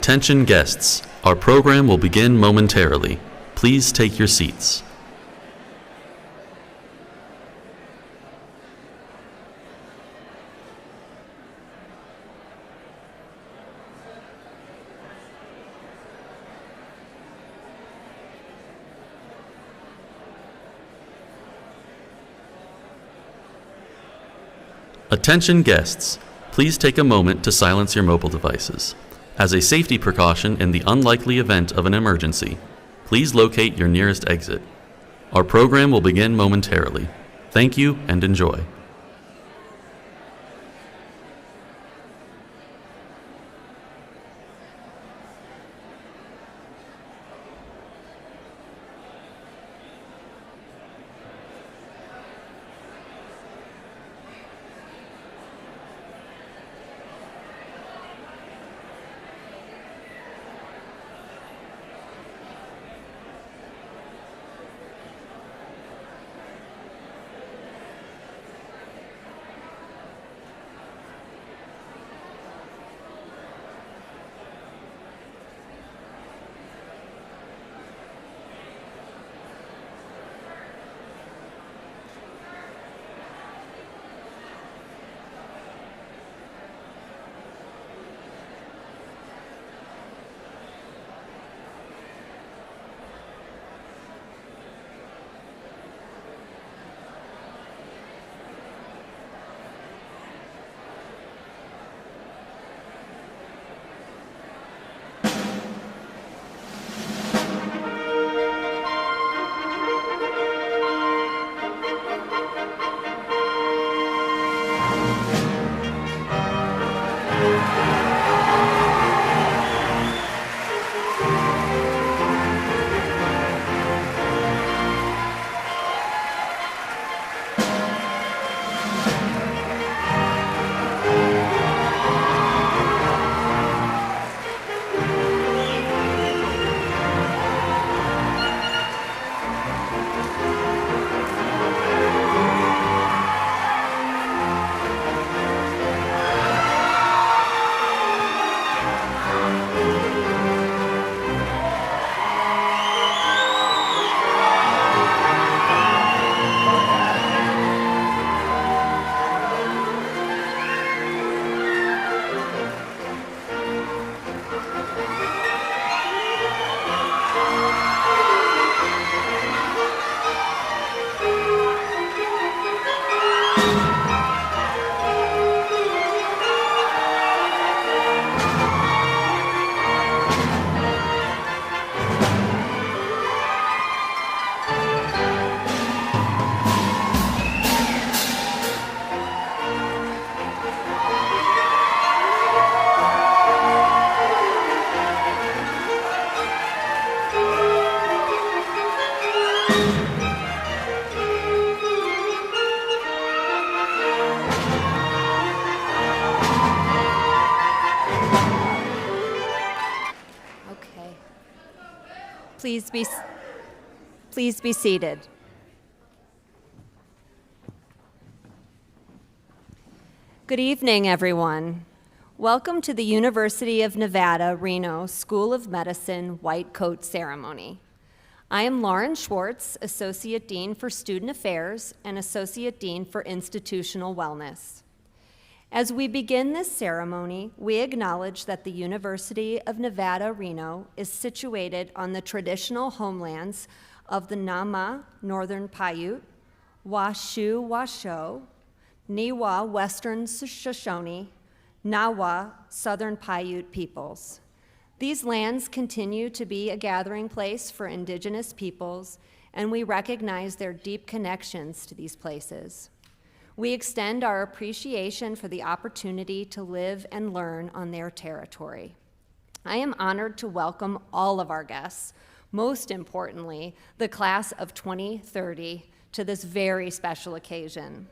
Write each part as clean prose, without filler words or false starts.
Attention guests, our program will begin momentarily. Please take your seats. Attention guests, please take a moment to silence your mobile devices. As a safety precaution in the unlikely event of an emergency, please locate your nearest exit. Our program will begin momentarily. Thank you and enjoy. Please be seated. Good evening, everyone. Welcome to the University of Nevada, Reno School of Medicine White Coat Ceremony. I am Lauren Schwartz, Associate Dean for Student Affairs and Associate Dean for Institutional Wellness. As we begin this ceremony, we acknowledge that the University of Nevada, Reno is situated on the traditional homelands of the Nama, Northern Paiute, Washu Washoe, Niwa, Western Shoshone, Nawa, Southern Paiute peoples. These lands continue to be a gathering place for indigenous peoples, and we recognize their deep connections to these places. We extend our appreciation for the opportunity to live and learn on their territory. I am honored to welcome all of our guests, most importantly, the class of 2030, to this very special occasion.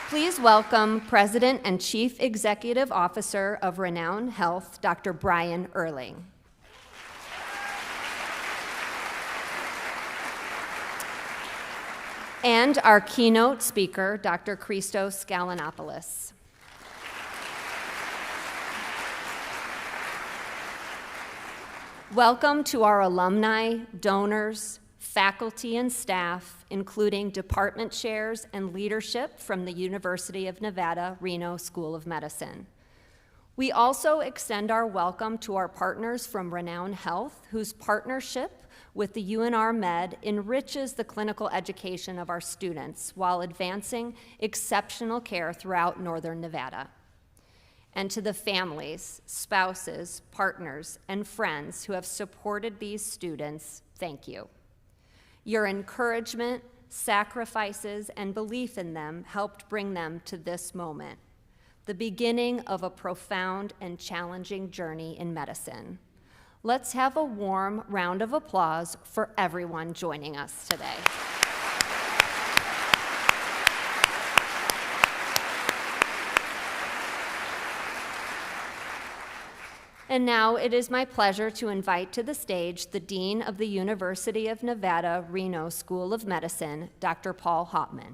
Please welcome President and Chief Executive Officer of Renown Health, Dr. Brian Earling. and our keynote speaker, Dr. Christos Galanopoulos. Welcome to our alumni, donors, faculty, and staff, including department chairs and leadership from the University of Nevada, Reno School of Medicine. We also extend our welcome to our partners from Renown Health, whose partnership with the UNR Med enriches the clinical education of our students while advancing exceptional care throughout Northern Nevada. And to the families, spouses, partners, and friends who have supported these students, thank you. Your encouragement, sacrifices, and belief in them helped bring them to this moment, the beginning of a profound and challenging journey in medicine. Let's have a warm round of applause for everyone joining us today. And now it is my pleasure to invite to the stage the Dean of the University of Nevada, Reno School of Medicine, Dr. Paul Hopman.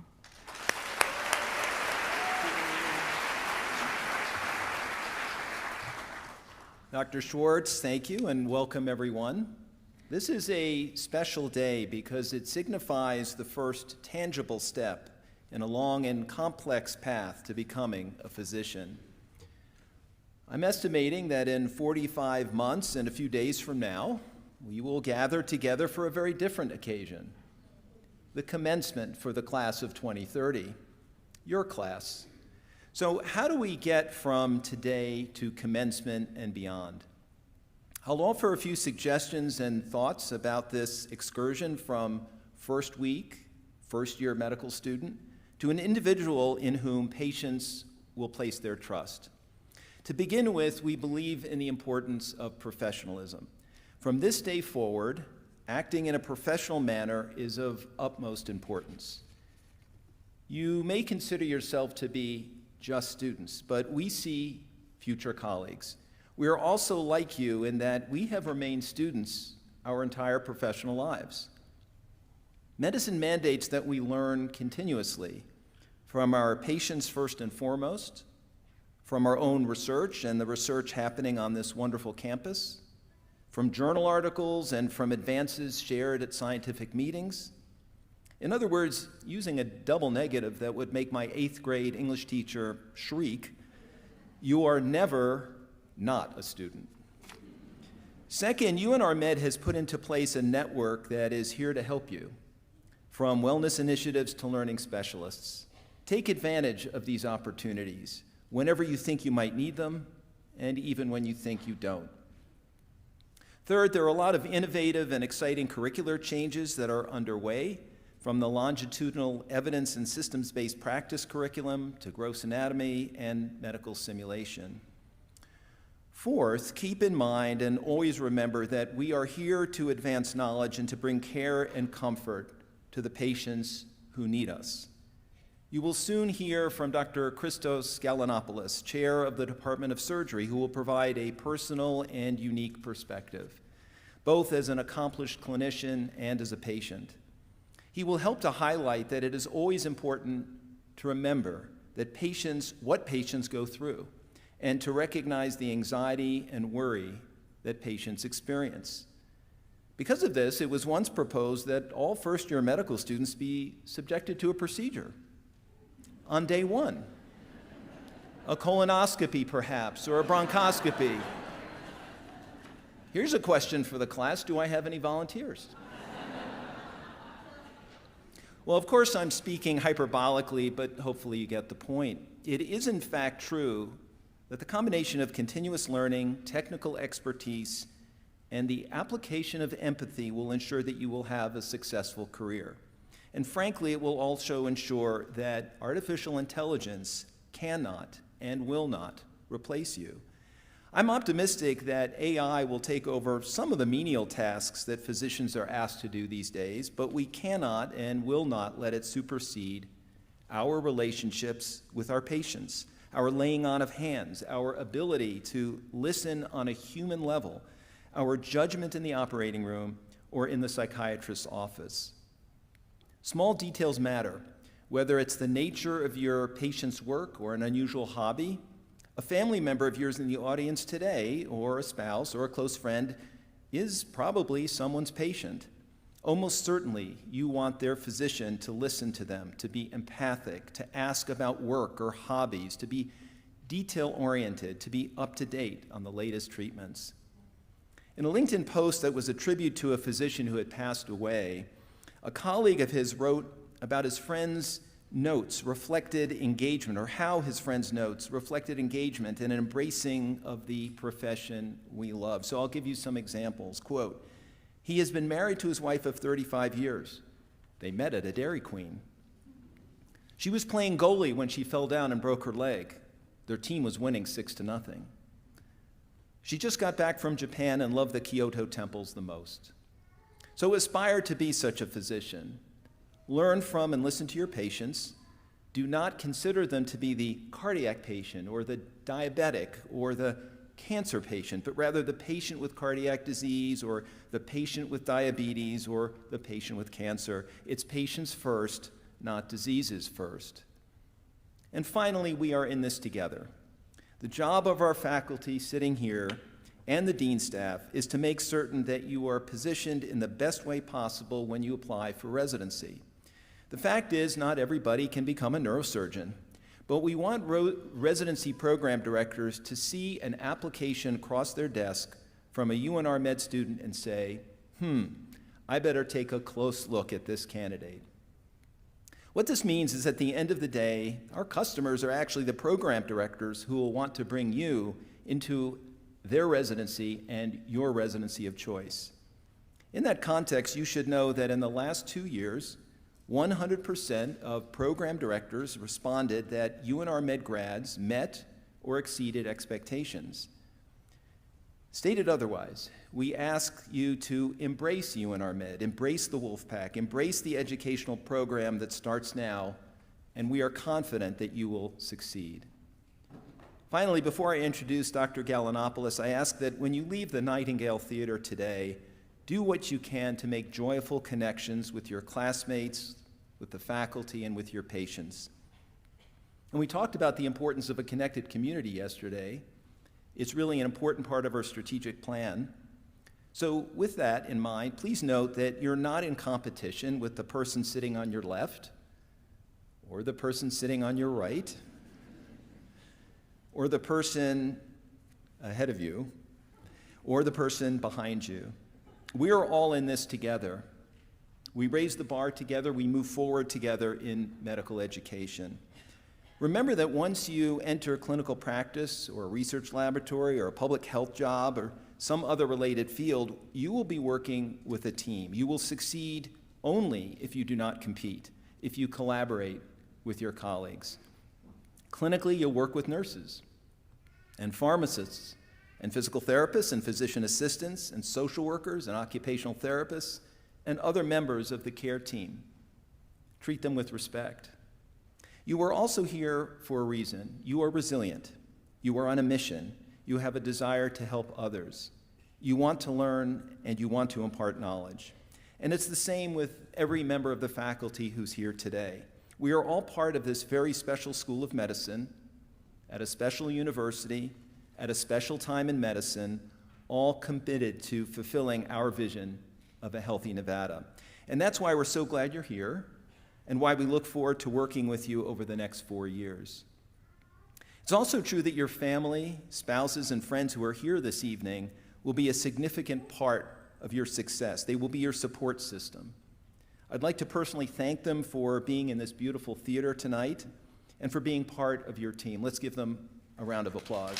Dr. Schwartz, thank you, and welcome everyone. This is a special day because it signifies the first tangible step in a long and complex path to becoming a physician. I'm estimating that in 45 months and a few days from now, we will gather together for a very different occasion, the commencement for the class of 2030, your class. So how do we get from today to commencement and beyond? I'll offer a few suggestions and thoughts about this excursion from first week, first-year medical student, to an individual in whom patients will place their trust. To begin with, we believe in the importance of professionalism. From this day forward, acting in a professional manner is of utmost importance. You may consider yourself to be just students, but we see future colleagues. We are also like you in that we have remained students our entire professional lives. Medicine mandates that we learn continuously from our patients first and foremost, from our own research and the research happening on this wonderful campus, from journal articles and from advances shared at scientific meetings. In other words, using a double negative that would make my 8th grade English teacher shriek, you are never not a student. Second, UNR Med has put into place a network that is here to help you, from wellness initiatives to learning specialists. Take advantage of these opportunities whenever you think you might need them, and even when you think you don't. Third, there are a lot of innovative and exciting curricular changes that are underway, from the longitudinal evidence and systems-based practice curriculum to gross anatomy and medical simulation. Fourth, keep in mind and always remember that we are here to advance knowledge and to bring care and comfort to the patients who need us. You will soon hear from Dr. Christos Galanopoulos, Chair of the Department of Surgery, who will provide a personal and unique perspective, both as an accomplished clinician and as a patient. He will help to highlight that it is always important to remember that what patients go through, and to recognize the anxiety and worry that patients experience. Because of this, it was once proposed that all first-year medical students be subjected to a procedure on day one. A colonoscopy, perhaps, or a bronchoscopy. Here's a question for the class: do I have any volunteers? Well, of course, I'm speaking hyperbolically, but hopefully you get the point. It is, in fact, true that the combination of continuous learning, technical expertise, and the application of empathy will ensure that you will have a successful career. And frankly, it will also ensure that artificial intelligence cannot and will not replace you. I'm optimistic that AI will take over some of the menial tasks that physicians are asked to do these days, but we cannot and will not let it supersede our relationships with our patients, our laying on of hands, our ability to listen on a human level, our judgment in the operating room or in the psychiatrist's office. Small details matter, whether it's the nature of your patient's work or an unusual hobby. A family member of yours in the audience today, or a spouse or a close friend, is probably someone's patient. Almost certainly, you want their physician to listen to them, to be empathic, to ask about work or hobbies, to be detail-oriented, to be up to date on the latest treatments. In a LinkedIn post that was a tribute to a physician who had passed away, a colleague of his wrote about his friend's notes reflected engagement, or how his friend's notes reflected engagement and an embracing of the profession we love. So I'll give you some examples. Quote, "He has been married to his wife of 35 years. They met at a Dairy Queen. She was playing goalie when she fell down and broke her leg. Their team was winning 6-0. She just got back from Japan and loved the Kyoto temples the most. So aspire to be such a physician. Learn from and listen to your patients. Do not consider them to be the cardiac patient or the diabetic or the cancer patient, but rather the patient with cardiac disease or the patient with diabetes or the patient with cancer. It's patients first, not diseases first. And finally, we are in this together. The job of our faculty sitting here and the dean staff is to make certain that you are positioned in the best way possible when you apply for residency. The fact is, not everybody can become a neurosurgeon, but we want residency program directors to see an application cross their desk from a UNR Med student and say, I better take a close look at this candidate. What this means is at the end of the day, our customers are actually the program directors who will want to bring you into their residency and your residency of choice. In that context, you should know that in the last 2 years, 100% of program directors responded that UNR Med grads met or exceeded expectations. Stated otherwise, we ask you to embrace UNR Med, embrace the Wolfpack, embrace the educational program that starts now, and we are confident that you will succeed. Finally, before I introduce Dr. Galanopoulos, I ask that when you leave the Nightingale Theater today, do what you can to make joyful connections with your classmates, with the faculty, and with your patients. And we talked about the importance of a connected community yesterday. It's really an important part of our strategic plan. So with that in mind, please note that you're not in competition with the person sitting on your left, or the person sitting on your right, or the person ahead of you, or the person behind you. We are all in this together. We raise the bar together, we move forward together in medical education. Remember that once you enter clinical practice or a research laboratory or a public health job or some other related field, you will be working with a team. You will succeed only if you do not compete, if you collaborate with your colleagues. Clinically, you'll work with nurses and pharmacists and physical therapists and physician assistants and social workers and occupational therapists and other members of the care team. Treat them with respect. You are also here for a reason. You are resilient. You are on a mission. You have a desire to help others. You want to learn and you want to impart knowledge. And it's the same with every member of the faculty who's here today. We are all part of this very special School of Medicine, at a special university, at a special time in medicine, all committed to fulfilling our vision of a healthy Nevada. And that's why we're so glad you're here, and why we look forward to working with you over the next 4 years. It's also true that your family, spouses, and friends who are here this evening will be a significant part of your success. They will be your support system. I'd like to personally thank them for being in this beautiful theater tonight and for being part of your team. Let's give them a round of applause.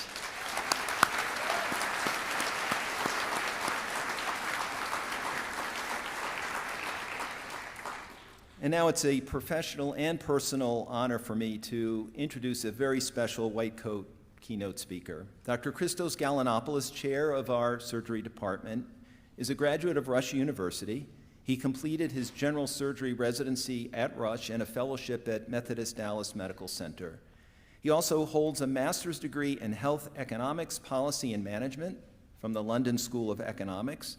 And now it's a professional and personal honor for me to introduce a very special white coat keynote speaker. Dr. Christos Galanopoulos, chair of our surgery department, is a graduate of Rush University. He completed his general surgery residency at Rush and a fellowship at Methodist Dallas Medical Center. He also holds a master's degree in health economics, policy, and management from the London School of Economics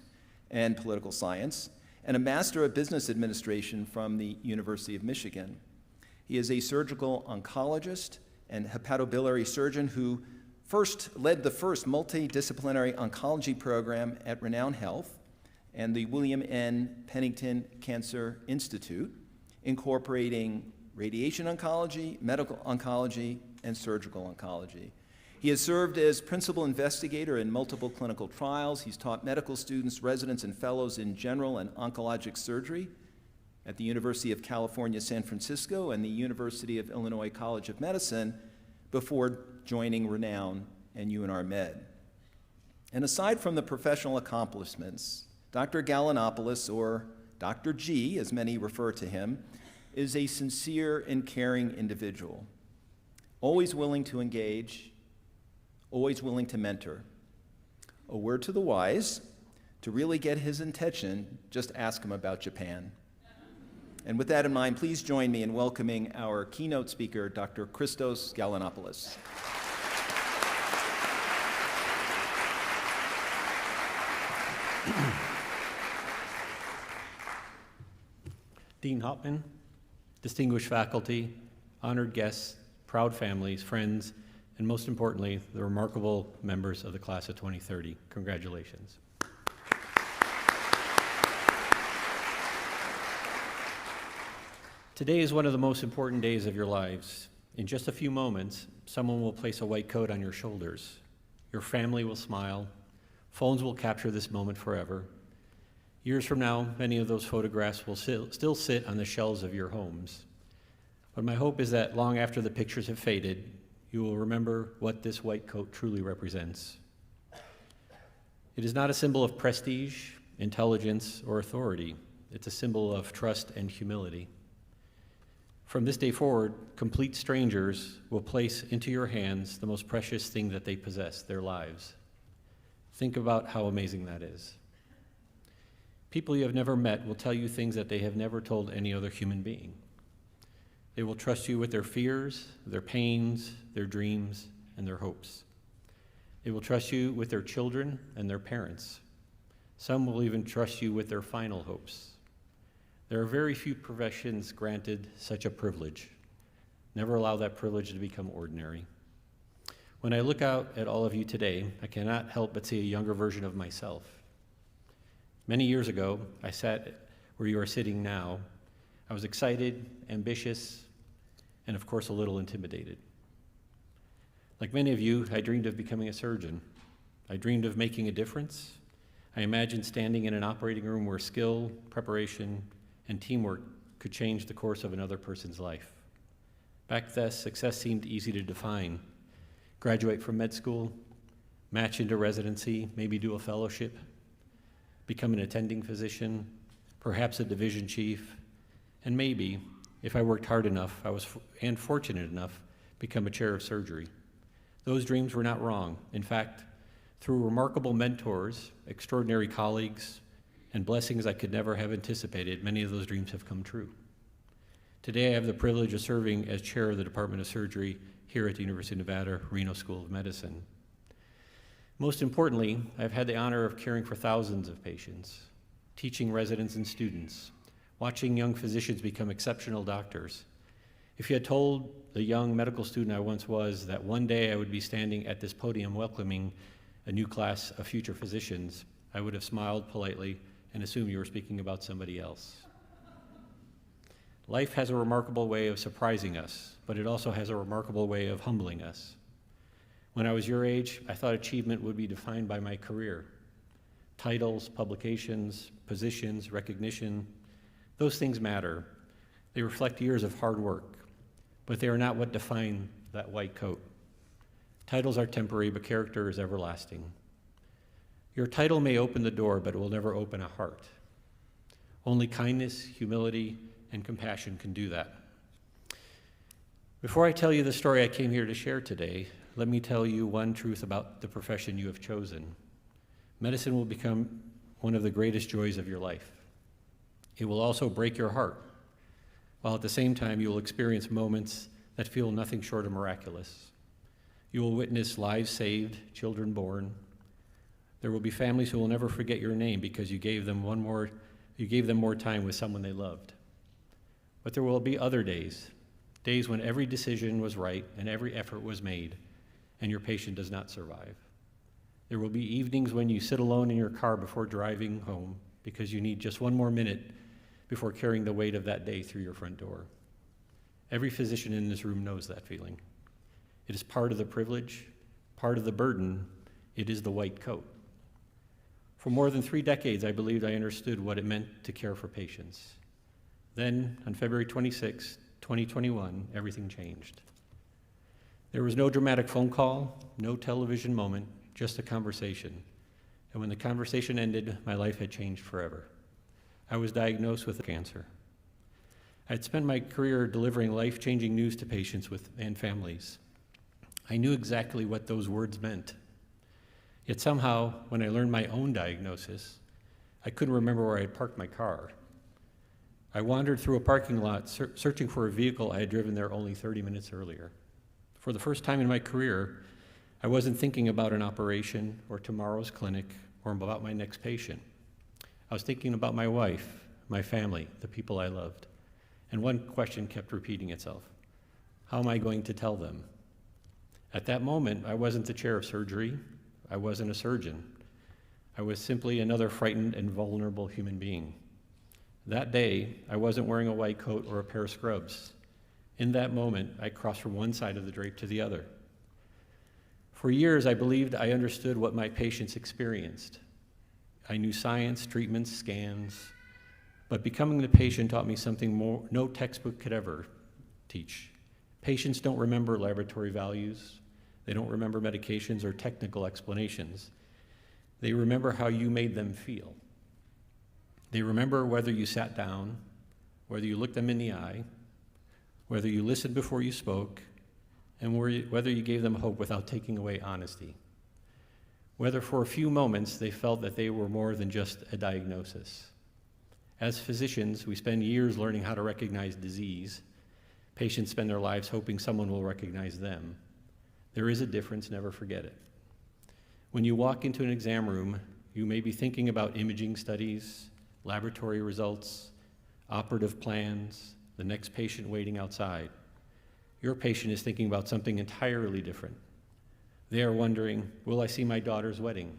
and Political Science, and a Master of Business Administration from the University of Michigan. He is a surgical oncologist and hepatobiliary surgeon who led the first multidisciplinary oncology program at Renown Health and the William N. Pennington Cancer Institute, incorporating radiation oncology, medical oncology, and surgical oncology. He has served as principal investigator in multiple clinical trials. He's taught medical students, residents, and fellows in general and oncologic surgery at the University of California, San Francisco, and the University of Illinois College of Medicine before joining Renown and UNR Med. And aside from the professional accomplishments, Dr. Gallinopoulos, or Dr. G, as many refer to him, is a sincere and caring individual, always willing to engage, always willing to mentor. A word to the wise, to really get his attention, just ask him about Japan. And with that in mind, please join me in welcoming our keynote speaker, Dr. Christos Gallinopoulos. Dean Hauptmann, distinguished faculty, honored guests, proud families, friends, and most importantly, the remarkable members of the class of 2030. Congratulations. Today is one of the most important days of your lives. In just a few moments, someone will place a white coat on your shoulders. Your family will smile. Phones will capture this moment forever. Years from now, many of those photographs will still sit on the shelves of your homes. But my hope is that long after the pictures have faded, you will remember what this white coat truly represents. It is not a symbol of prestige, intelligence, or authority. It's a symbol of trust and humility. From this day forward, complete strangers will place into your hands the most precious thing that they possess, their lives. Think about how amazing that is. People you have never met will tell you things that they have never told any other human being. They will trust you with their fears, their pains, their dreams, and their hopes. They will trust you with their children and their parents. Some will even trust you with their final hopes. There are very few professions granted such a privilege. Never allow that privilege to become ordinary. When I look out at all of you today, I cannot help but see a younger version of myself. Many years ago, I sat where you are sitting now. I was excited, ambitious, and of course a little intimidated. Like many of you, I dreamed of becoming a surgeon. I dreamed of making a difference. I imagined standing in an operating room where skill, preparation, and teamwork could change the course of another person's life. Back then, success seemed easy to define. Graduate from med school, match into residency, maybe do a fellowship, become an attending physician, perhaps a division chief, and maybe, if I worked hard enough, and fortunate enough, become a chair of surgery. Those dreams were not wrong. In fact, through remarkable mentors, extraordinary colleagues, and blessings I could never have anticipated, many of those dreams have come true. Today, I have the privilege of serving as chair of the Department of Surgery here at the University of Nevada, Reno School of Medicine. Most importantly, I've had the honor of caring for thousands of patients, teaching residents and students, watching young physicians become exceptional doctors. If you had told the young medical student I once was that one day I would be standing at this podium welcoming a new class of future physicians, I would have smiled politely and assumed you were speaking about somebody else. Life has a remarkable way of surprising us, but it also has a remarkable way of humbling us. When I was your age, I thought achievement would be defined by my career. Titles, publications, positions, recognition, those things matter. They reflect years of hard work, but they are not what define that white coat. Titles are temporary, but character is everlasting. Your title may open the door, but it will never open a heart. Only kindness, humility, and compassion can do that. Before I tell you the story I came here to share today, let me tell you one truth about the profession you have chosen. Medicine will become one of the greatest joys of your life. It will also break your heart, while at the same time you will experience moments that feel nothing short of miraculous. You will witness lives saved, children born. There will be families who will never forget your name because you gave them one more You gave them more time with someone they loved. But there will be other days, days when every decision was right and every effort was made, and your patient does not survive. There will be evenings when you sit alone in your car before driving home because you need just one more minute before carrying the weight of that day through your front door. Every physician in this room knows that feeling. It is part of the privilege, part of the burden. It is the white coat. For more than 3 decades, I believed I understood what it meant to care for patients. Then, on February 26, 2021, everything changed. There was no dramatic phone call, no television moment, just a conversation. And when the conversation ended, my life had changed forever. I was diagnosed with cancer. I had spent my career delivering life-changing news to patients and families. I knew exactly what those words meant. Yet somehow, when I learned my own diagnosis, I couldn't remember where I had parked my car. I wandered through a parking lot searching for a vehicle I had driven there only 30 minutes earlier. For the first time in my career, I wasn't thinking about an operation or tomorrow's clinic or about my next patient. I was thinking about my wife, my family, the people I loved. And one question kept repeating itself. How am I going to tell them? At that moment, I wasn't the chair of surgery. I wasn't a surgeon. I was simply another frightened and vulnerable human being. That day, I wasn't wearing a white coat or a pair of scrubs. In that moment, I crossed from one side of the drape to the other. For years, I believed I understood what my patients experienced. I knew science, treatments, scans, but becoming the patient taught me something more no textbook could ever teach. Patients don't remember laboratory values. They don't remember medications or technical explanations. They remember how you made them feel. They remember whether you sat down, whether you looked them in the eye, whether you listened before you spoke, and whether you gave them hope without taking away honesty. Whether for a few moments they felt that they were more than just a diagnosis. As physicians, we spend years learning how to recognize disease. Patients spend their lives hoping someone will recognize them. There is a difference, never forget it. When you walk into an exam room, you may be thinking about imaging studies, laboratory results, operative plans, the next patient waiting outside. Your patient is thinking about something entirely different. They are wondering, will I see my daughter's wedding?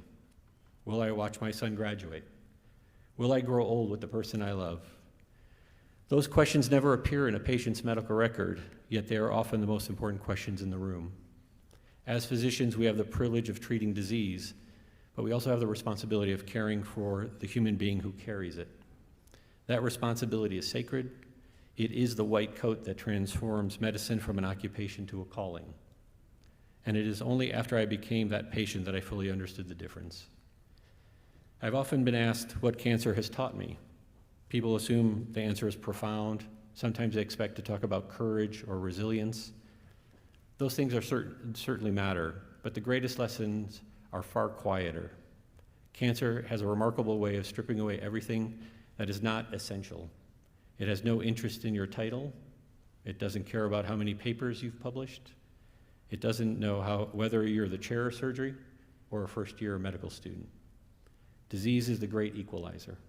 Will I watch my son graduate? Will I grow old with the person I love? Those questions never appear in a patient's medical record, yet they are often the most important questions in the room. As physicians, we have the privilege of treating disease, but we also have the responsibility of caring for the human being who carries it. That responsibility is sacred. It is the white coat that transforms medicine from an occupation to a calling. And it is only after I became that patient that I fully understood the difference. I've often been asked what cancer has taught me. People assume the answer is profound. Sometimes they expect to talk about courage or resilience. Those things are certainly matter, but the greatest lessons are far quieter. Cancer has a remarkable way of stripping away everything that is not essential. It has no interest in your title. It doesn't care about how many papers you've published. It doesn't know whether you're the chair of surgery or a first-year medical student. Disease is the great equalizer.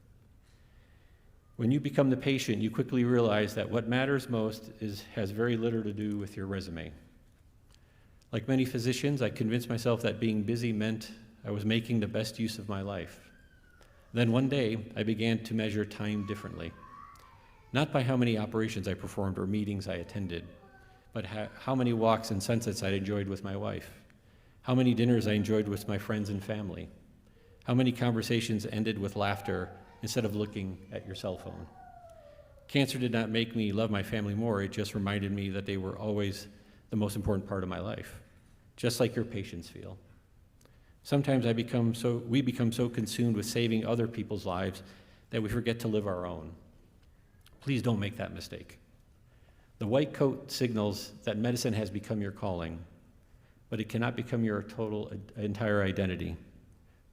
When you become the patient, you quickly realize that what matters most has very little to do with your resume. Like many physicians, I convinced myself that being busy meant I was making the best use of my life. Then one day, I began to measure time differently. Not by how many operations I performed or meetings I attended, but how many walks and sunsets I enjoyed with my wife, how many dinners I enjoyed with my friends and family, how many conversations ended with laughter instead of looking at your cell phone. Cancer did not make me love my family more, it just reminded me that they were always the most important part of my life, just like your patients feel. Sometimes we become so consumed with saving other people's lives that we forget to live our own. Please don't make that mistake. The white coat signals that medicine has become your calling, but it cannot become your entire identity.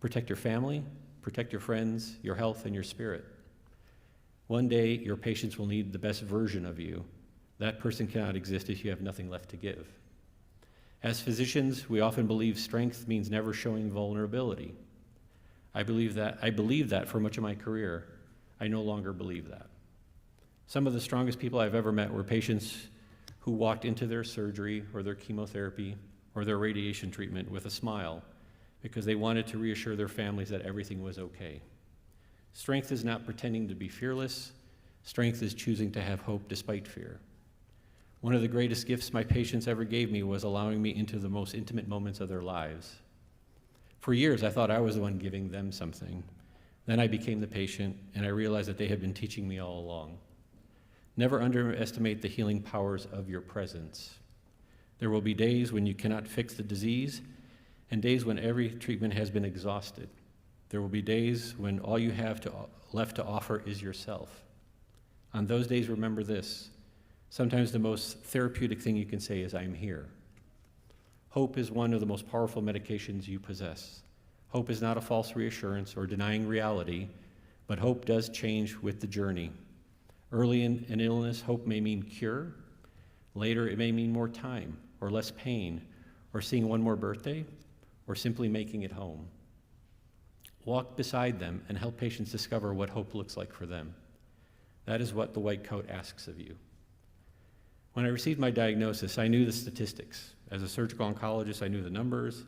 Protect your family, protect your friends, your health, and your spirit. One day, your patients will need the best version of you. That person cannot exist if you have nothing left to give. As physicians, we often believe strength means never showing vulnerability. I believed that for much of my career. I no longer believe that. Some of the strongest people I've ever met were patients who walked into their surgery or their chemotherapy or their radiation treatment with a smile because they wanted to reassure their families that everything was okay. Strength is not pretending to be fearless. Strength is choosing to have hope despite fear. One of the greatest gifts my patients ever gave me was allowing me into the most intimate moments of their lives. For years, I thought I was the one giving them something. Then I became the patient, and I realized that they had been teaching me all along. Never underestimate the healing powers of your presence. There will be days when you cannot fix the disease, and days when every treatment has been exhausted. There will be days when all you have left to offer is yourself. On those days, remember this. Sometimes the most therapeutic thing you can say is, "I'm here." Hope is one of the most powerful medications you possess. Hope is not a false reassurance or denying reality, but hope does change with the journey. Early in an illness, hope may mean cure. Later, it may mean more time or less pain or seeing one more birthday or simply making it home. Walk beside them and help patients discover what hope looks like for them. That is what the white coat asks of you. When I received my diagnosis, I knew the statistics. As a surgical oncologist, I knew the numbers.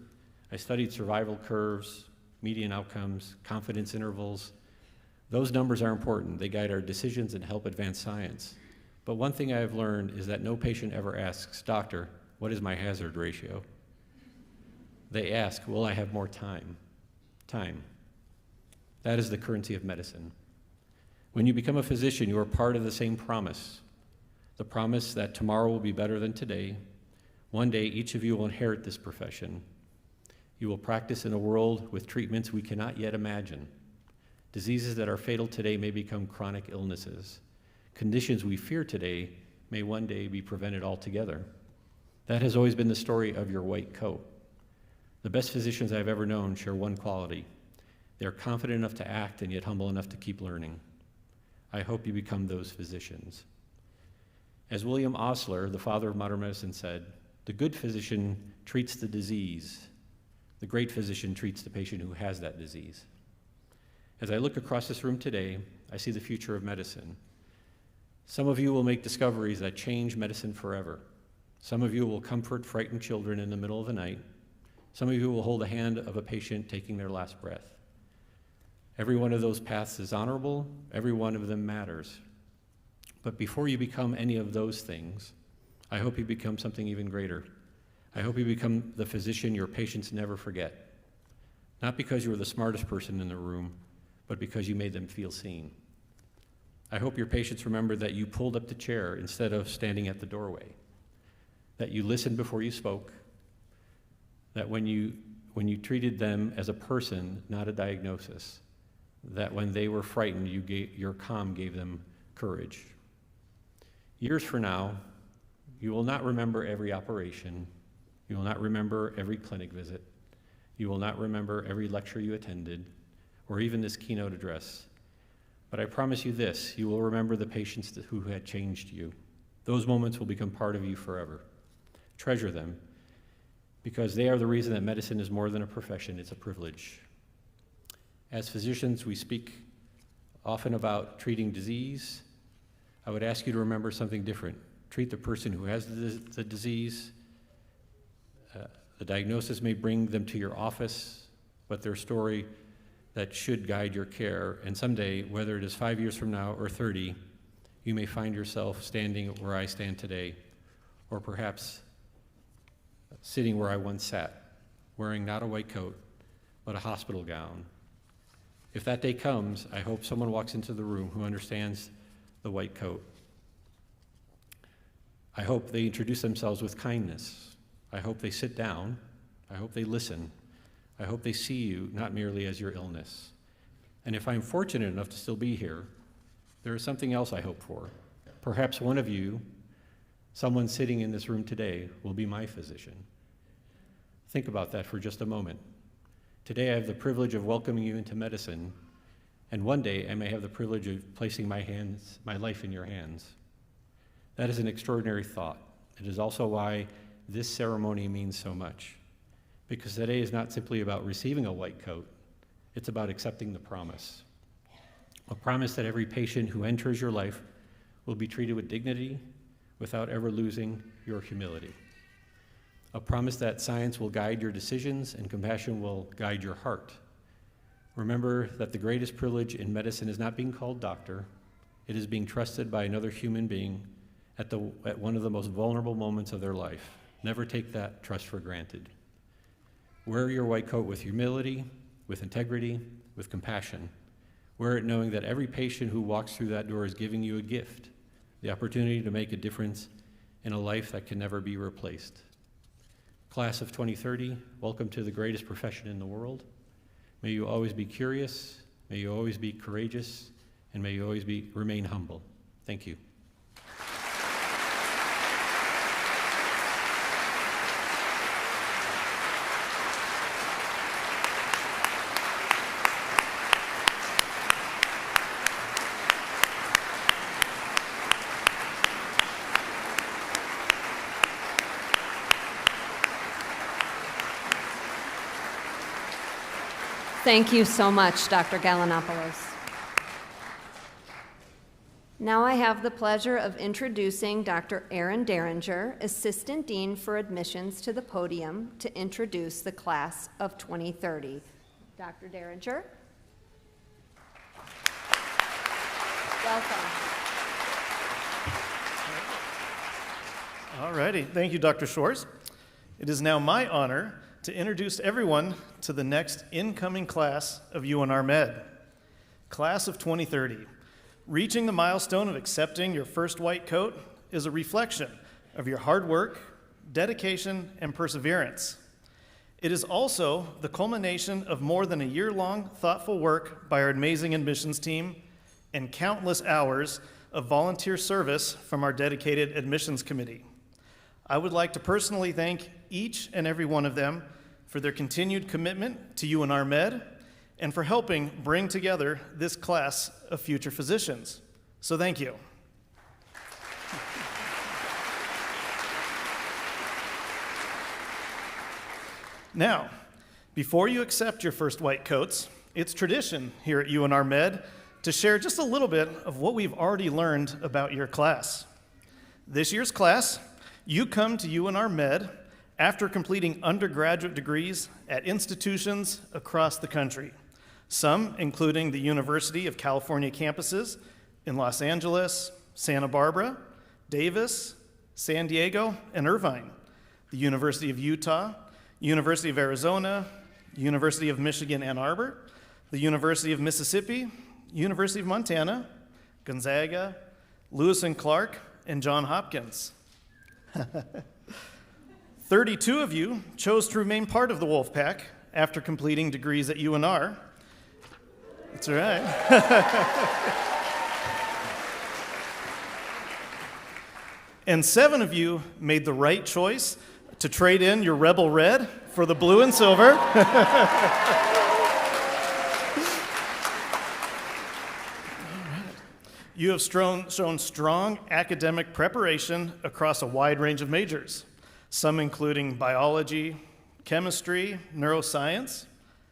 I studied survival curves, median outcomes, confidence intervals. Those numbers are important. They guide our decisions and help advance science. But one thing I have learned is that no patient ever asks, "Doctor, what is my hazard ratio?" They ask, "Will I have more time?" Time. That is the currency of medicine. When you become a physician, you are part of the same promise. The promise that tomorrow will be better than today. One day, each of you will inherit this profession. You will practice in a world with treatments we cannot yet imagine. Diseases that are fatal today may become chronic illnesses. Conditions we fear today may one day be prevented altogether. That has always been the story of your white coat. The best physicians I've ever known share one quality. They are confident enough to act and yet humble enough to keep learning. I hope you become those physicians. As William Osler, the father of modern medicine, said, "The good physician treats the disease. The great physician treats the patient who has that disease." As I look across this room today, I see the future of medicine. Some of you will make discoveries that change medicine forever. Some of you will comfort frightened children in the middle of the night. Some of you will hold the hand of a patient taking their last breath. Every one of those paths is honorable. Every one of them matters. But before you become any of those things, I hope you become something even greater. I hope you become the physician your patients never forget. Not because you were the smartest person in the room, but because you made them feel seen. I hope your patients remember that you pulled up the chair instead of standing at the doorway, that you listened before you spoke, that when you treated them as a person, not a diagnosis, that when they were frightened, your calm gave them courage. Years from now, you will not remember every operation. You will not remember every clinic visit. You will not remember every lecture you attended, or even this keynote address. But I promise you this, you will remember the patients who had changed you. Those moments will become part of you forever. Treasure them, because they are the reason that medicine is more than a profession, it's a privilege. As physicians, we speak often about treating disease. I would ask you to remember something different. Treat the person who has the disease. The diagnosis may bring them to your office, but their story that should guide your care. And someday, whether it is 5 years from now or 30, you may find yourself standing where I stand today, or perhaps sitting where I once sat, wearing not a white coat, but a hospital gown. If that day comes, I hope someone walks into the room who understands the white coat. I hope they introduce themselves with kindness. I hope they sit down. I hope they listen. I hope they see you not merely as your illness. And if I'm fortunate enough to still be here, there is something else I hope for. Perhaps one of you, someone sitting in this room today, will be my physician. Think about that for just a moment. Today I have the privilege of welcoming you into medicine, and one day I may have the privilege of placing my life in your hands. That is an extraordinary thought. It is also why this ceremony means so much, because today is not simply about receiving a white coat, it's about accepting the promise. A promise that every patient who enters your life will be treated with dignity without ever losing your humility. A promise that science will guide your decisions and compassion will guide your heart. Remember that the greatest privilege in medicine is not being called doctor. It is being trusted by another human being at one of the most vulnerable moments of their life. Never take that trust for granted. Wear your white coat with humility, with integrity, with compassion. Wear it knowing that every patient who walks through that door is giving you a gift, the opportunity to make a difference in a life that can never be replaced. Class of 2030, welcome to the greatest profession in the world. May you always be curious, may you always be courageous, and may you always remain humble. Thank you. Thank you so much, Dr. Galanopoulos. Now I have the pleasure of introducing Dr. Aaron Derringer, Assistant Dean for Admissions, to the podium to introduce the class of 2030. Dr. Derringer. Welcome. All righty. Thank you, Dr. Schwartz. It is now my honor to introduce everyone to the next incoming class of UNR Med. Class of 2030. Reaching the milestone of accepting your first white coat is a reflection of your hard work, dedication, and perseverance. It is also the culmination of more than a year-long thoughtful work by our amazing admissions team and countless hours of volunteer service from our dedicated admissions committee. I would like to personally thank each and every one of them for their continued commitment to UNR Med and for helping bring together this class of future physicians. So thank you. Now, before you accept your first white coats, it's tradition here at UNR Med to share just a little bit of what we've already learned about your class. This year's class, you come to UNR Med after completing undergraduate degrees at institutions across the country, some including the University of California campuses in Los Angeles, Santa Barbara, Davis, San Diego, and Irvine, the University of Utah, University of Arizona, University of Michigan, Ann Arbor, the University of Mississippi, University of Montana, Gonzaga, Lewis and Clark, and Johns Hopkins. 32 of you chose to remain part of the Wolfpack after completing degrees at UNR. That's all right. And 7 of you made the right choice to trade in your Rebel Red for the blue and silver. You have shown strong academic preparation across a wide range of majors, some including biology, chemistry, neuroscience,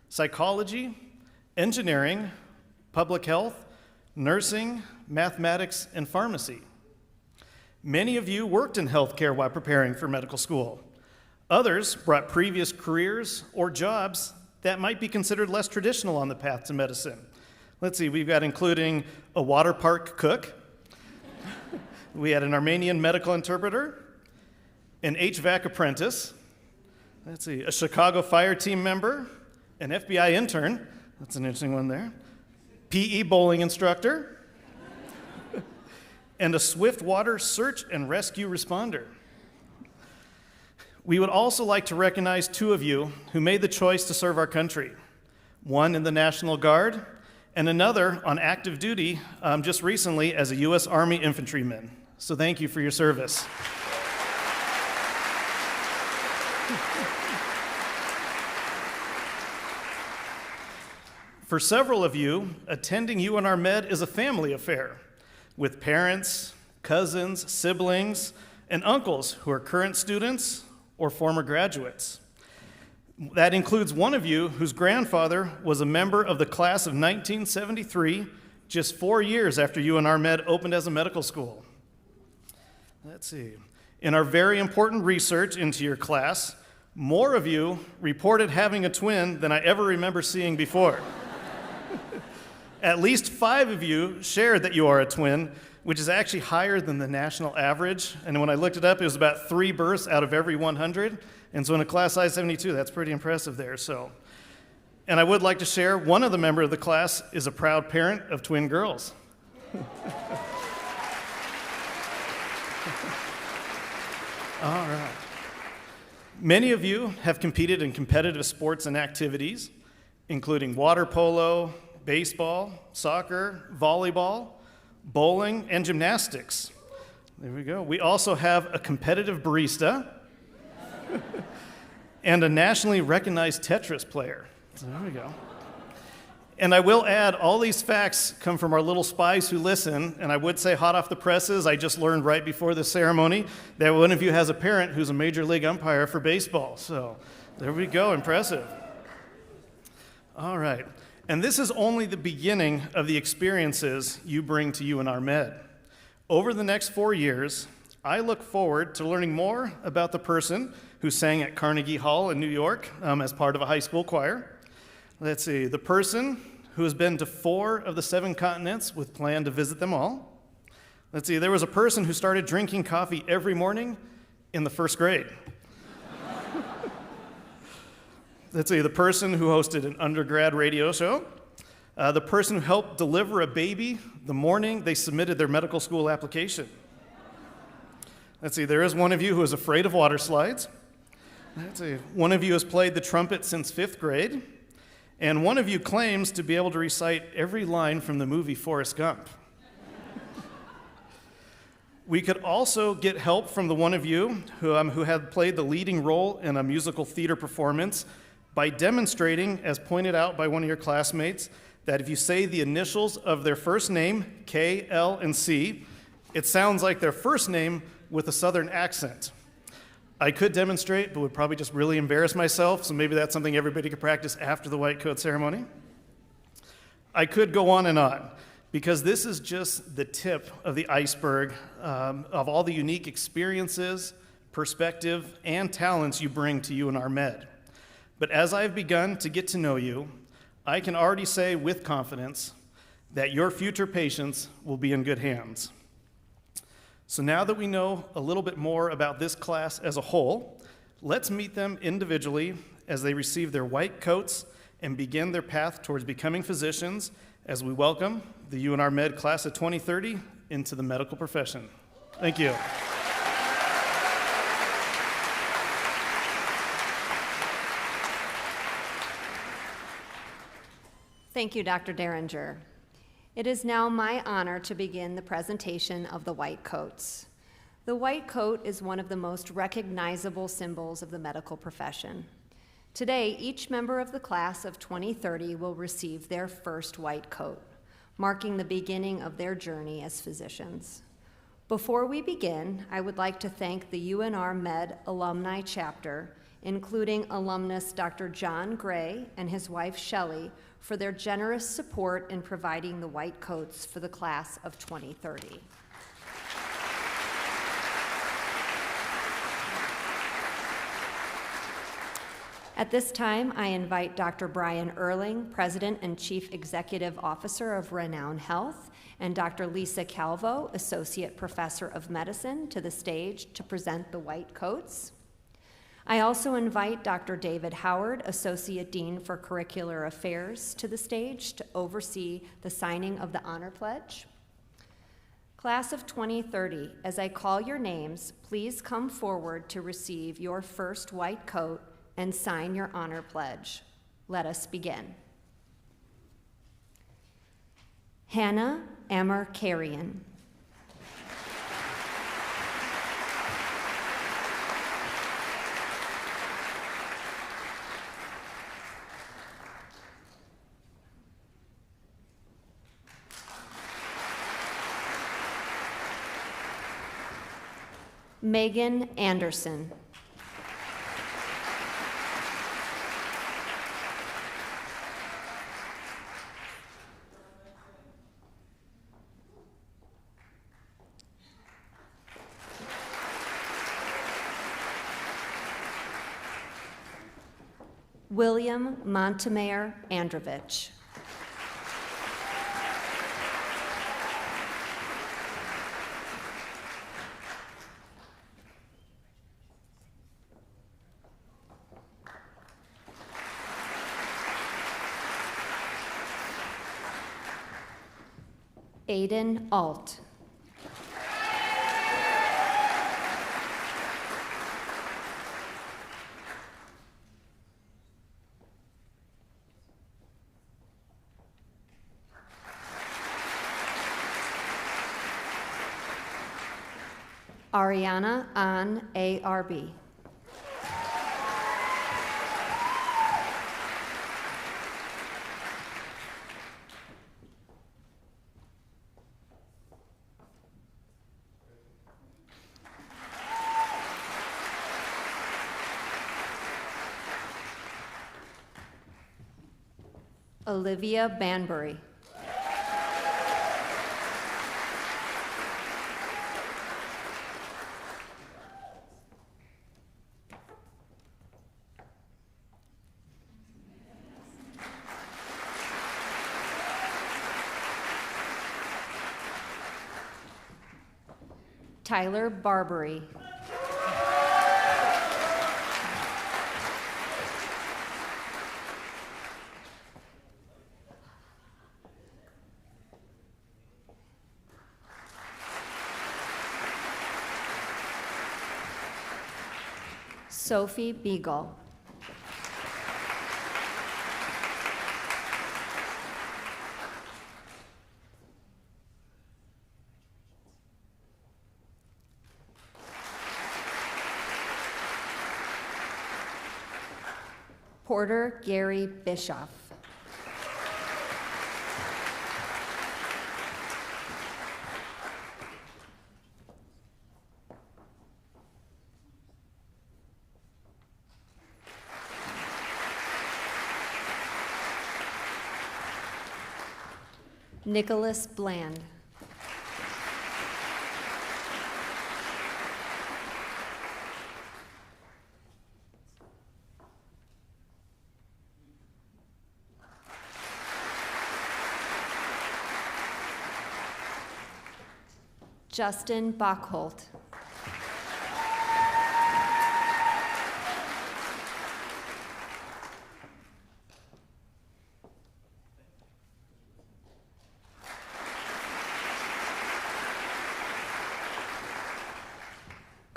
psychology, engineering, public health, nursing, mathematics, and pharmacy. Many of you worked in healthcare while preparing for medical school. Others brought previous careers or jobs that might be considered less traditional on the path to medicine. Let's see, we've got including a water park cook. We had an Armenian medical interpreter, an HVAC apprentice, let's see, a Chicago fire team member, an FBI intern, that's an interesting one there, PE bowling instructor, and a Swiftwater search and rescue responder. We would also like to recognize 2 of you who made the choice to serve our country, one in the National Guard and another on active duty just recently as a U.S. Army infantryman. So thank you for your service. For several of you, attending UNR Med is a family affair with parents, cousins, siblings, and uncles who are current students or former graduates. That includes one of you whose grandfather was a member of the class of 1973 just 4 years after UNR Med opened as a medical school. Let's see. In our very important research into your class, more of you reported having a twin than I ever remember seeing before. At least 5 of you shared that you are a twin, which is actually higher than the national average. And when I looked it up, it was about 3 births out of every 100. And so in a class size 72, that's pretty impressive there. And I would like to share, one of the members of the class is a proud parent of twin girls. All right. Many of you have competed in competitive sports and activities, including water polo, baseball, soccer, volleyball, bowling, and gymnastics. There we go. We also have a competitive barista and a nationally recognized Tetris player. So there we go. And I will add, all these facts come from our little spies who listen, and I would say hot off the presses, I just learned right before the ceremony that one of you has a parent who's a major league umpire for baseball. So there we go, impressive. All right. And this is only the beginning of the experiences you bring to UNR Med. Over the next 4 years, I look forward to learning more about the person who sang at Carnegie Hall in New York as part of a high school choir. Let's see, the person who has been to 4 of the 7 continents with plan to visit them all. Let's see, there was a person who started drinking coffee every morning in the 1st grade. Let's see, the person who hosted an undergrad radio show. The person who helped deliver a baby the morning they submitted their medical school application. Let's see, there is one of you who is afraid of water slides. Let's see, one of you has played the trumpet since 5th grade. And one of you claims to be able to recite every line from the movie Forrest Gump. We could also get help from the one of you who had played the leading role in a musical theater performance by demonstrating, as pointed out by one of your classmates, that if you say the initials of their first name, K, L, and C, it sounds like their first name with a southern accent. I could demonstrate, but would probably just really embarrass myself, so maybe that's something everybody could practice after the white coat ceremony. I could go on, because this is just the tip of the iceberg of all the unique experiences, perspective, and talents you bring to UNR Med. But as I've begun to get to know you, I can already say with confidence that your future patients will be in good hands. So now that we know a little bit more about this class as a whole, let's meet them individually as they receive their white coats and begin their path towards becoming physicians as we welcome the UNR Med class of 2030 into the medical profession. Thank you. Thank you, Dr. Derringer. It is now my honor to begin the presentation of the white coats. The white coat is one of the most recognizable symbols of the medical profession. Today, each member of the class of 2030 will receive their first white coat, marking the beginning of their journey as physicians. Before we begin, I would like to thank the UNR Med Alumni Chapter, including alumnus Dr. John Gray and his wife Shelley, for their generous support in providing the white coats for the class of 2030. At this time, I invite Dr. Brian Erling, President and Chief Executive Officer of Renown Health, and Dr. Lisa Calvo, Associate Professor of Medicine, to the stage to present the white coats. I also invite Dr. David Howard, Associate Dean for Curricular Affairs, to the stage to oversee the signing of the Honor Pledge. Class of 2030, as I call your names, please come forward to receive your first white coat and sign your Honor Pledge. Let us begin. Hannah Amarkarian. Megan Anderson. William Montemayor Androvich. Aiden Alt. Ariana An A.R.B. Olivia Banbury. Tyler Barbary. Sophie Beagle. Porter Gary Bischoff. Nicholas Bland. Justin Bachholt.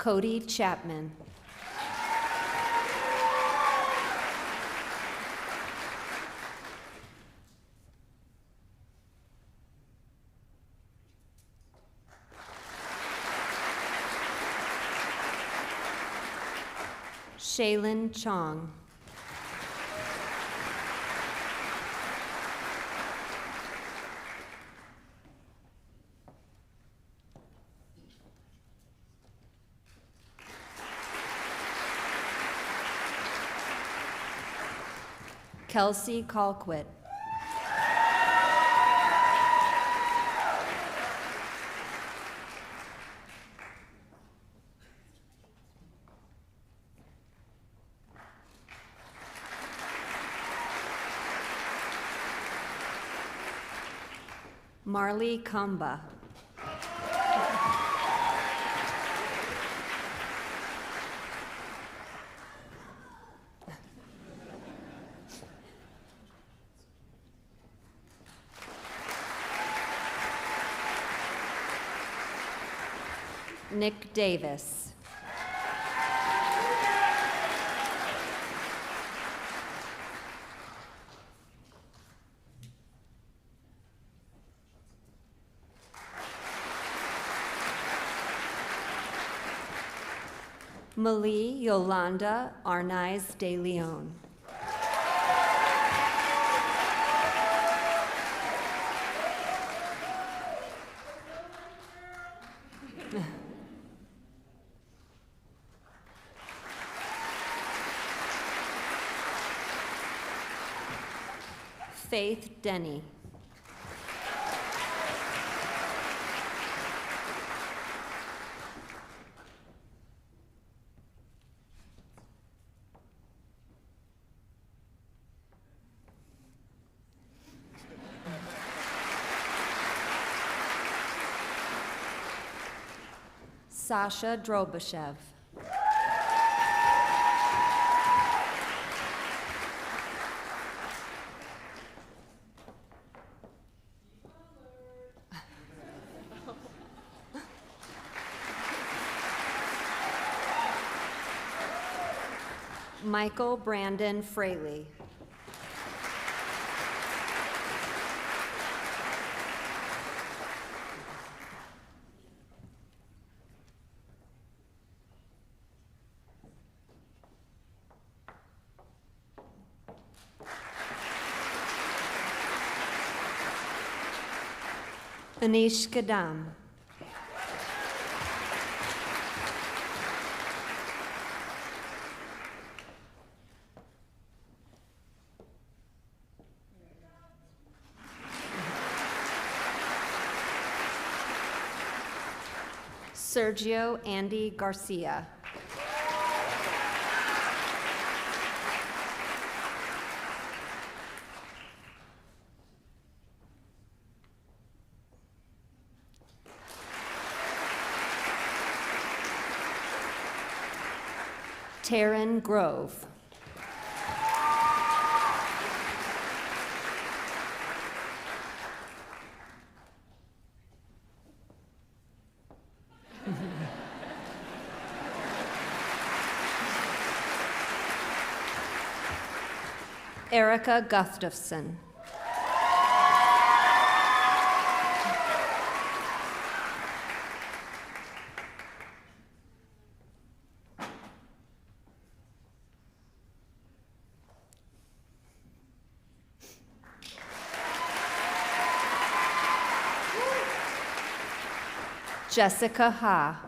Cody Chapman. Shaylin Chong. Kelsey Colquitt. Marley Kamba. Nick Davis. Malie Yolanda Arnaiz de Leon. Faith Denny. Sasha Drobashev. Michael Brandon Fraley. Anish Kadam. Sergio Andy Garcia. Taryn Grove. Erica Gustafson. Jessica Ha.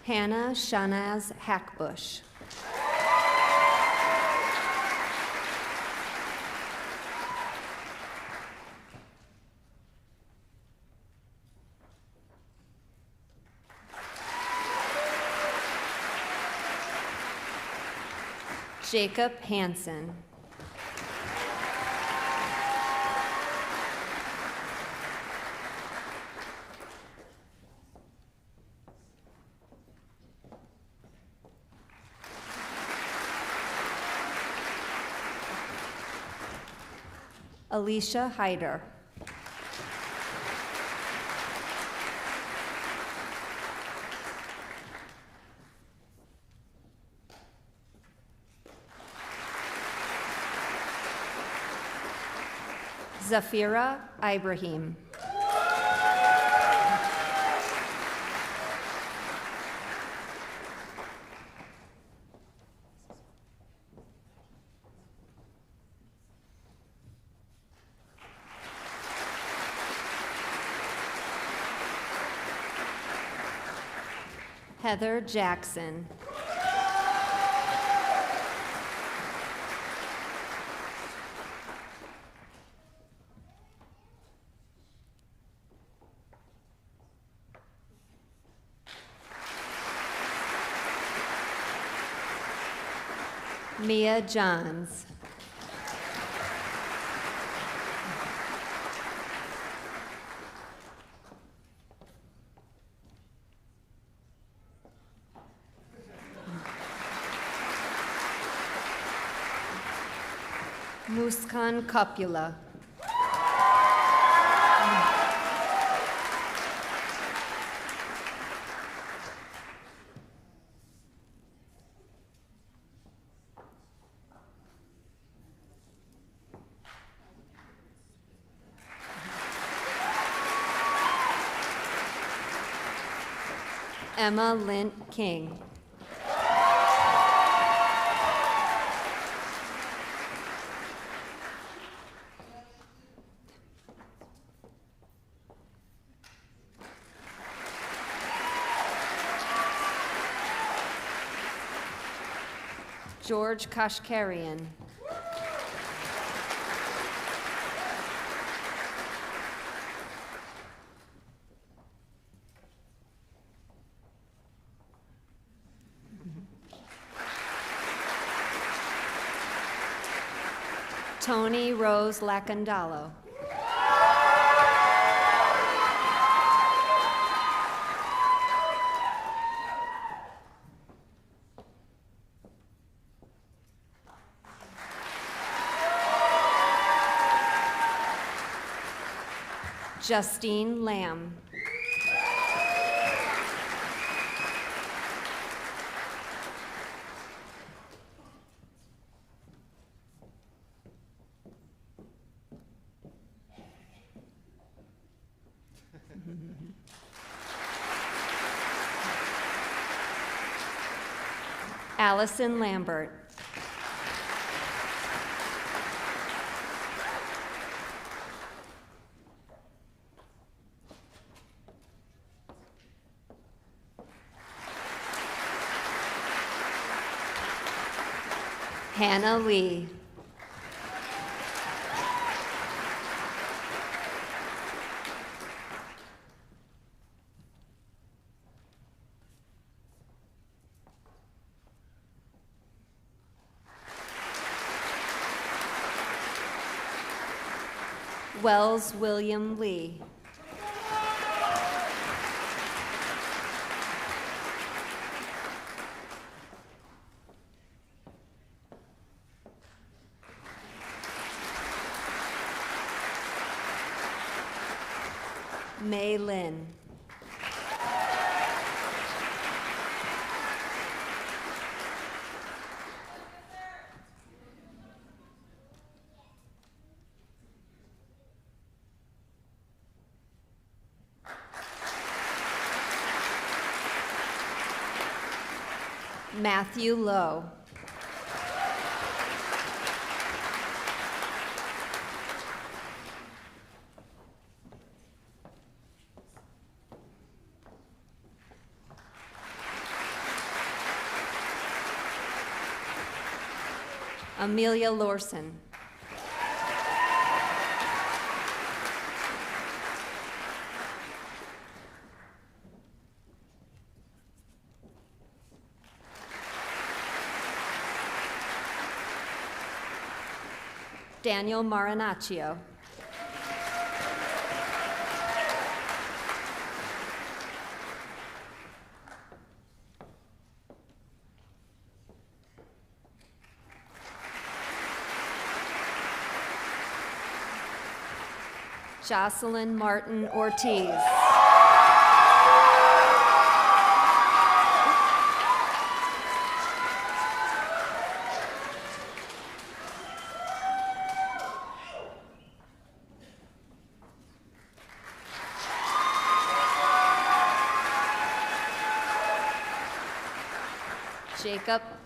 Hannah Shanaz Hackbush. Jacob Hansen. Alicia Hyder. Zafira Ibrahim. Heather Jackson. Mia Johns. Muskan Kopula. Emma Lint King. George Kashkarian. Tony Rose Lacandalo. Justine Lamb. Allison Lambert. Hannah Lee. Wells William Lee. May Lin. Matthew Lowe. Amelia Lorson. Daniel Marinaccio. Jocelyn Martin Ortiz.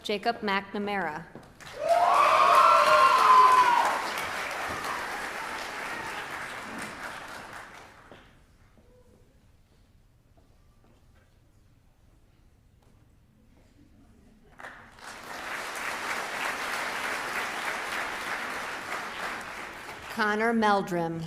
Jacob McNamara. Connor Meldrum.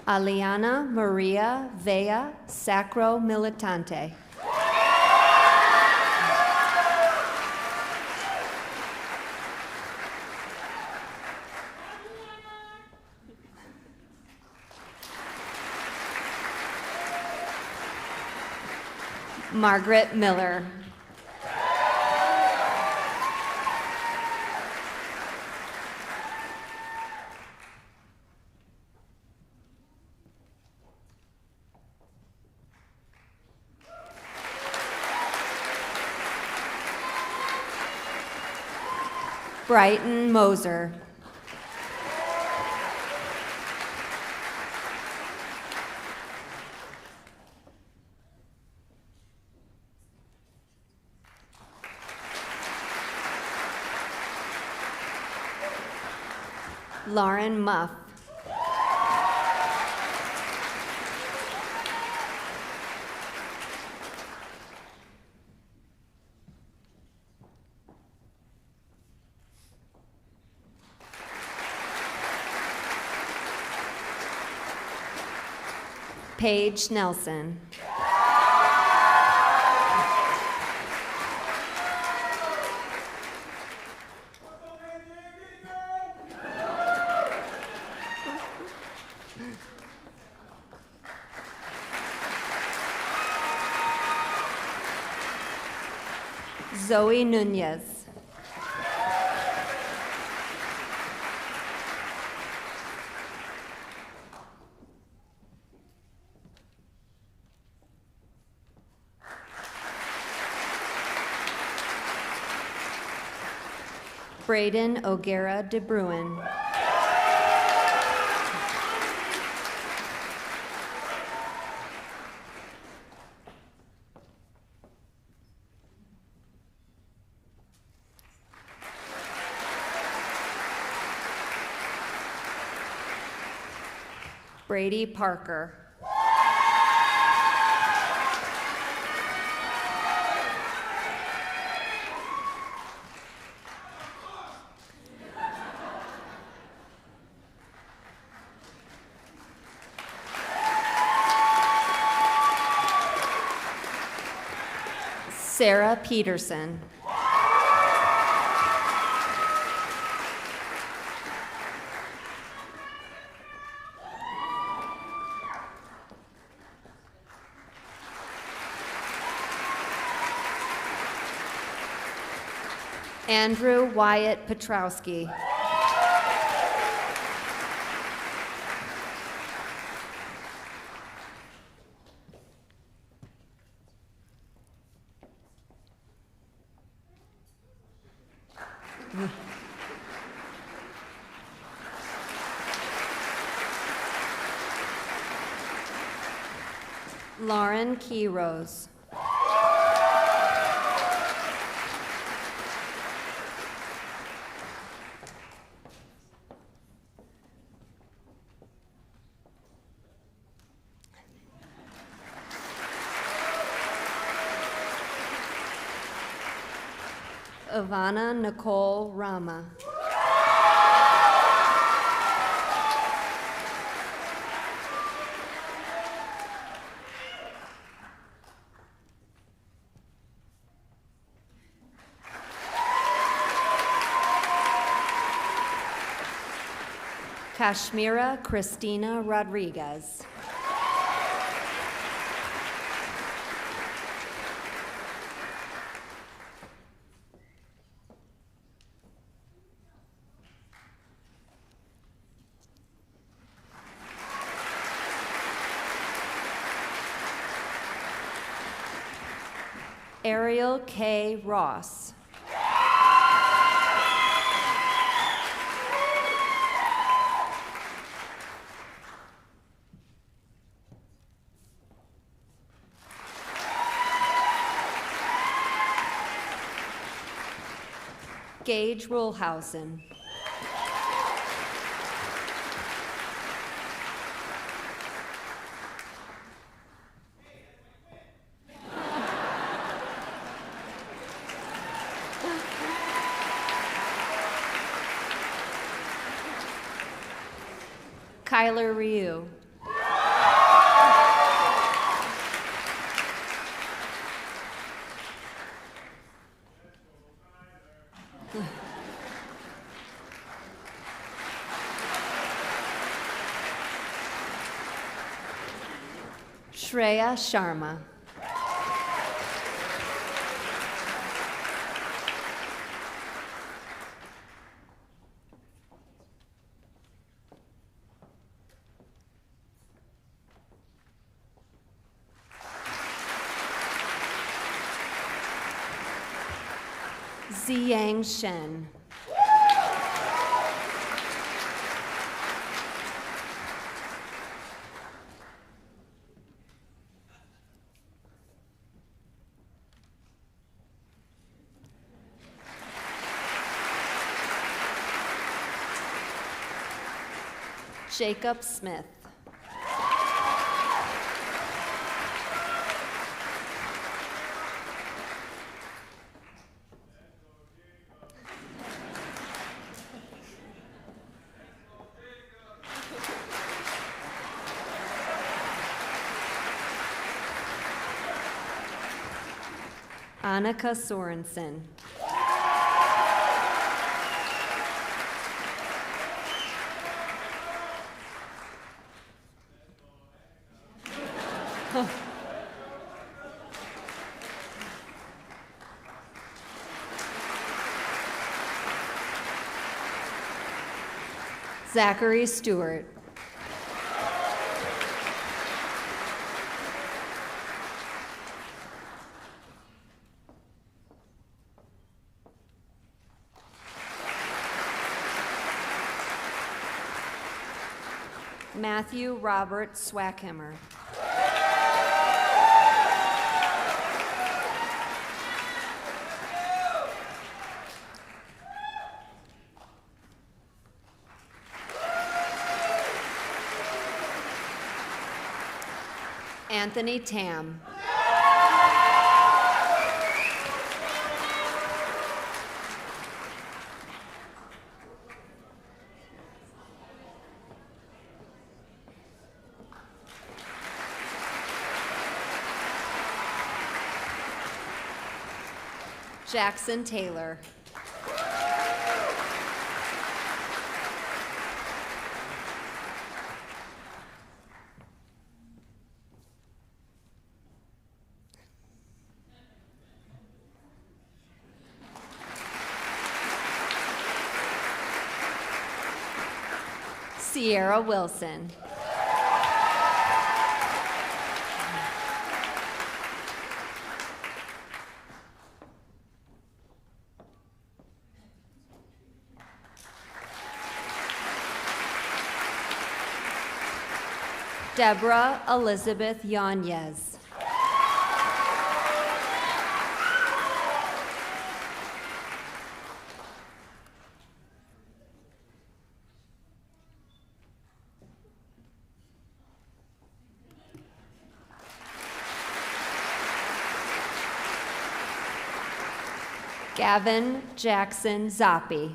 Aliana Maria Vea Sacro Militante. Margaret Miller. Brighton Moser. Lauren Muff. Paige Nelson. Zoe Nunez. Braden O'Gara de Bruin. Brady Parker. Sarah Peterson. Andrew Wyatt Petrowski. Lauren Keyrose. Ivana Nicole Rama. Kashmira Christina Rodriguez. Ariel K. Ross. Gage Ruhlhausen. Kyler Ryu. Shreya Sharma. Ziyang Shen. Jacob Smith. Annika Sorensen. Zachary Stewart. Matthew Robert Swackhammer. Anthony Tam. Jackson Taylor. Sierra Wilson. Deborah Elizabeth Yanez. Gavin Jackson Zoppi.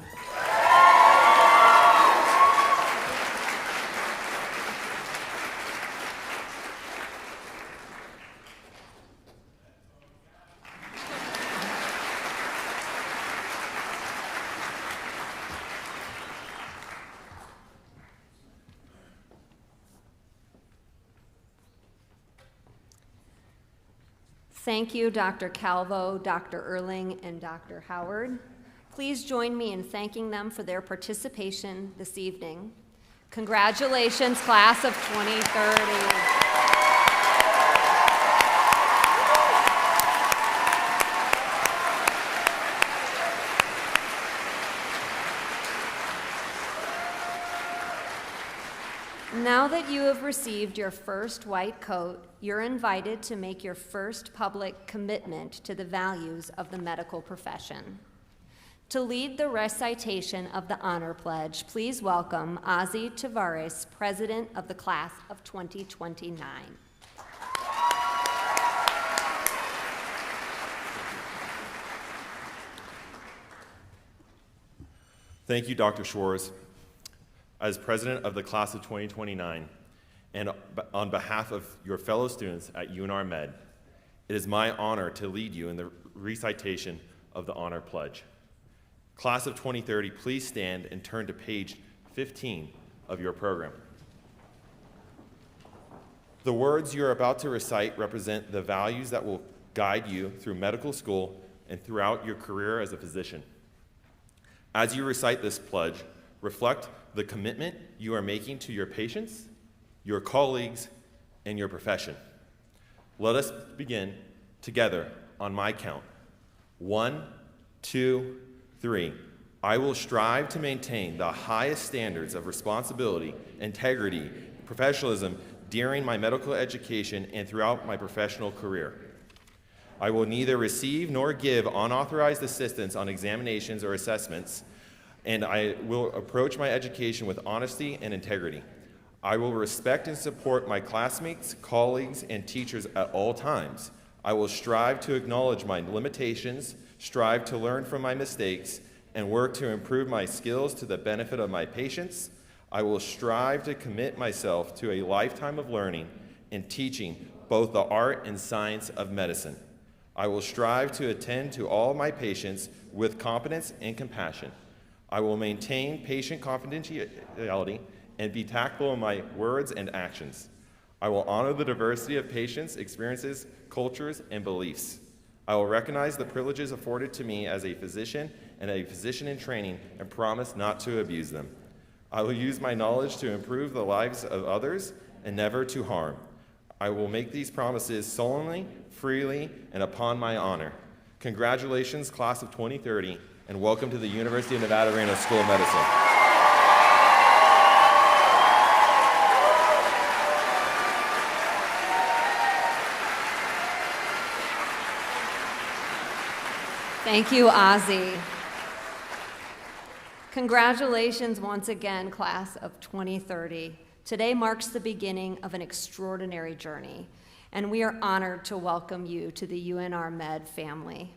Thank you, Dr. Calvo, Dr. Erling, and Dr. Howard. Please join me in thanking them for their participation this evening. Congratulations, class of 2030. Now that you have received your first white coat, you're invited to make your first public commitment to the values of the medical profession. To lead the recitation of the Honor Pledge, please welcome Ozzy Tavares, President of the Class of 2029. Thank you, Dr. Schwartz. As President of the Class of 2029, and on behalf of your fellow students at UNR Med, it is my honor to lead you in the recitation of the Honor Pledge. Class of 2030, please stand and turn to page 15 of your program. The words you're about to recite represent the values that will guide you through medical school and throughout your career as a physician. As you recite this pledge, reflect the commitment you are making to your patients, your colleagues, and your profession. Let us begin together on my count. 1, 2, 3. I will strive to maintain the highest standards of responsibility, integrity, professionalism during my medical education and throughout my professional career. I will neither receive nor give unauthorized assistance on examinations or assessments, and I will approach my education with honesty and integrity. I will respect and support my classmates, colleagues, and teachers at all times. I will strive to acknowledge my limitations, strive to learn from my mistakes, and work to improve my skills to the benefit of my patients. I will strive to commit myself to a lifetime of learning and teaching both the art and science of medicine. I will strive to attend to all my patients with competence and compassion. I will maintain patient confidentiality and be tactful in my words and actions. I will honor the diversity of patients' experiences, cultures, and beliefs. I will recognize the privileges afforded to me as a physician and a physician in training and promise not to abuse them. I will use my knowledge to improve the lives of others and never to harm. I will make these promises solemnly, freely, and upon my honor. Congratulations, class of 2030, and welcome to the University of Nevada, Reno School of Medicine. Thank you, Ozzy. Congratulations once again, class of 2030. Today marks the beginning of an extraordinary journey, and we are honored to welcome you to the UNR Med family.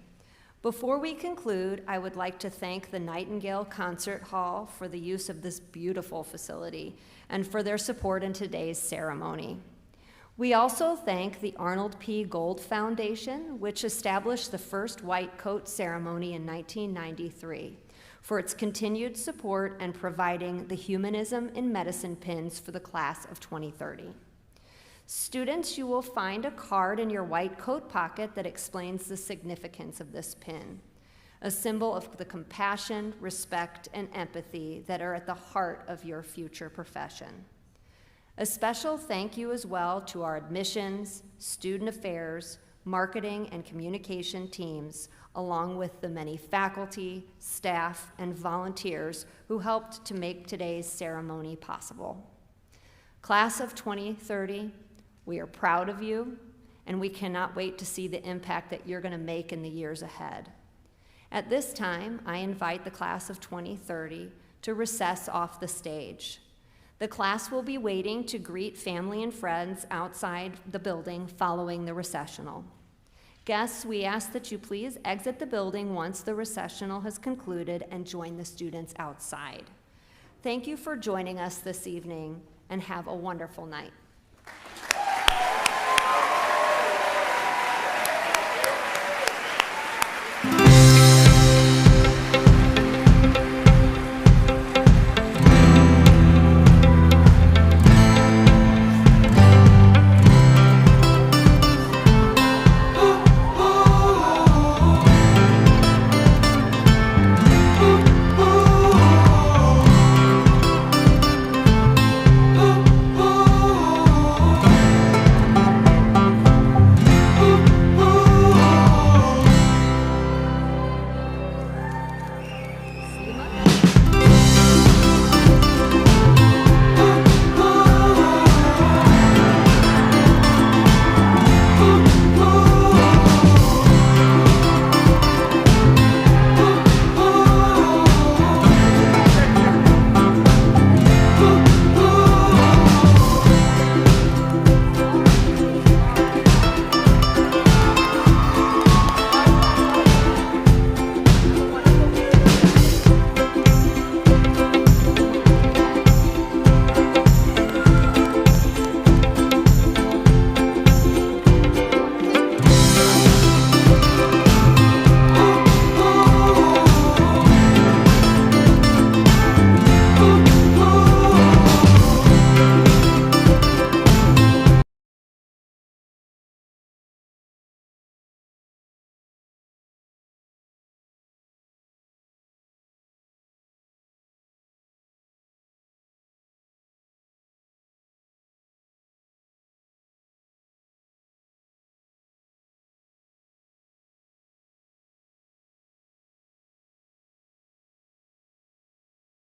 Before we conclude, I would like to thank the Nightingale Concert Hall for the use of this beautiful facility and for their support in today's ceremony. We also thank the Arnold P. Gold Foundation, which established the first white coat ceremony in 1993, for its continued support and providing the Humanism in Medicine pins for the class of 2030. Students, you will find a card in your white coat pocket that explains the significance of this pin, a symbol of the compassion, respect, and empathy that are at the heart of your future profession. A special thank you as well to our admissions, student affairs, marketing, and communication teams, along with the many faculty, staff, and volunteers who helped to make today's ceremony possible. Class of 2030, we are proud of you, and we cannot wait to see the impact that you're going to make in the years ahead. At this time, I invite the class of 2030 to recess off the stage. The class will be waiting to greet family and friends outside the building following the recessional. Guests, we ask that you please exit the building once the recessional has concluded and join the students outside. Thank you for joining us this evening, and have a wonderful night.